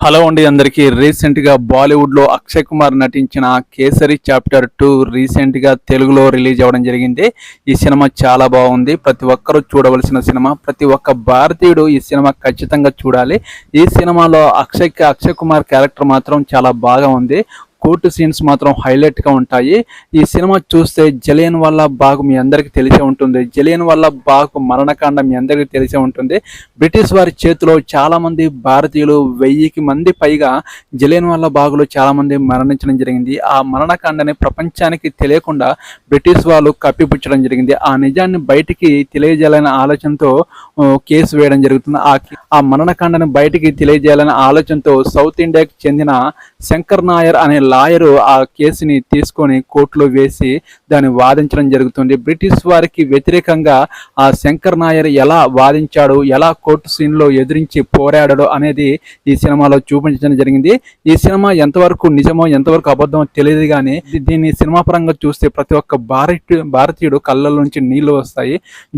Hello అండి అందరికీ. రీసెంట్గా బాలీవుడ్లో అక్షయ్ కుమార్ నటించిన కేసరి చాప్టర్ 2 రీసెంట్గా తెలుగులో రిలీజ్ అవ్వడం జరిగింది. ఈ సినిమా చాలా బాగుంది. ప్రతి ఒక్కరూ చూడవలసిన సినిమా. ప్రతి ఒక్క భారతీయుడు ఈ సినిమా ఖచ్చితంగా చూడాలి. ఈ సినిమాలో అక్షయ్ కుమార్ క్యారెక్టర్ మాత్రం చాలా బాగా ఉంది. కోర్టు సీన్స్ మాత్రం హైలైట్గా ఉంటాయి. ఈ సినిమా చూస్తే జలియన్ వాలా బాగ్ మీ అందరికీ తెలిసే ఉంటుంది. జలియన్ వాలా బాగ్ మరణకాండ మీ అందరికీ తెలిసే ఉంటుంది. బ్రిటిష్ వారి చేతిలో చాలామంది భారతీయులు 1000 మంది పైగా జలియన్ వాలా బాగ్లో చాలామంది మరణించడం జరిగింది. ఆ మరణకాండని ప్రపంచానికి తెలియకుండా బ్రిటిష్ వాళ్ళు కప్పిపుచ్చడం జరిగింది. ఆ నిజాన్ని బయటికి తెలియజేయాలనే ఆలోచనతో కేసు వేయడం జరుగుతుంది. ఆ మరణకాండని బయటికి తెలియజేయాలనే ఆలోచనతో సౌత్ ఇండియాకి చెందిన శంకర్ నాయర్ అనే లాయరు ఆ కేసుని తీసుకొని కోర్టులో వేసి దాన్ని వాదించడం జరుగుతుంది. బ్రిటిష్ వారికి వ్యతిరేకంగా ఆ శంకర్ నాయర్ ఎలా వాదించాడు, ఎలా కోర్టు సీన్లో ఎదిరించి పోరాడాడో అనేది ఈ సినిమాలో చూపించడం జరిగింది. ఈ సినిమా ఎంతవరకు నిజమో ఎంతవరకు అబద్ధమో తెలియదు, కానీ దీన్ని సినిమా పరంగా చూస్తే ప్రతి ఒక్క భారతీయుడు కళ్ళ నుంచి నీళ్లు వస్తాయి.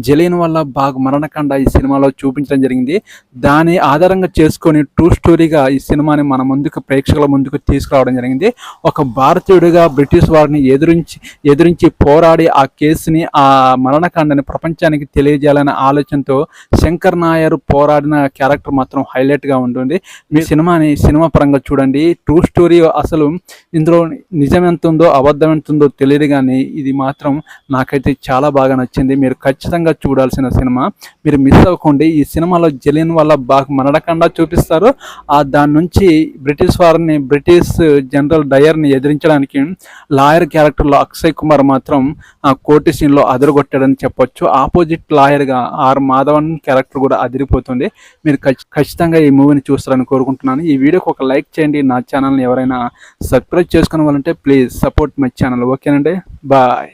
జలియన్ వాలా బాగ్ మరణకాండ ఈ సినిమాలో చూపించడం జరిగింది. దాని ఆధారంగా చేసుకొని ట్రూ స్టోరీగా ఈ సినిమాని మన ముందుకు ప్రేక్షకుల ముందుకు తీసుకురావడం జరిగింది. ఒక భారతీయుడిగా బ్రిటిష్ వారిని ఎదిరించి పోరాడి ఆ కేసుని, ఆ మరణకాండని ప్రపంచానికి తెలియజేయాలనే ఆలోచనతో శంకర్ నాయర్ పోరాడిన క్యారెక్టర్ మాత్రం హైలైట్గా ఉంటుంది. మీ సినిమా పరంగా చూడండి. ట్రూ స్టోరీ అసలు ఇందులో నిజం ఎంత ఉందో అబద్ధం ఎంత ఉందో తెలియదు, కానీ ఇది మాత్రం నాకైతే చాలా బాగా నచ్చింది. మీరు ఖచ్చితంగా చూడాల్సిన సినిమా. మీరు మిస్ అవ్వకండి. ఈ సినిమాలో జలియన్ వాలా బాగ్ మరణకాండ చూపిస్తారు. దాని నుంచి బ్రిటిష్ జనరల్ డయర్ని ఎదిరించడానికి లాయర్ క్యారెక్టర్లో అక్షయ్ కుమార్ మాత్రం ఆ కోర్టు సీన్లో అదరగొట్టాడని చెప్పొచ్చు. ఆపోజిట్ లాయర్గా ఆర్ మాధవన్ క్యారెక్టర్ కూడా అదిరిపోతుంది. మీరు ఖచ్చితంగా ఈ మూవీని చూస్తారని కోరుకుంటున్నాను. ఈ వీడియోకి ఒక లైక్ చేయండి. నా ఛానల్ని ఎవరైనా సబ్స్క్రైబ్ చేసుకునే వాళ్ళంటే ప్లీజ్ సపోర్ట్ మై ఛానల్. ఓకేనండి, బాయ్.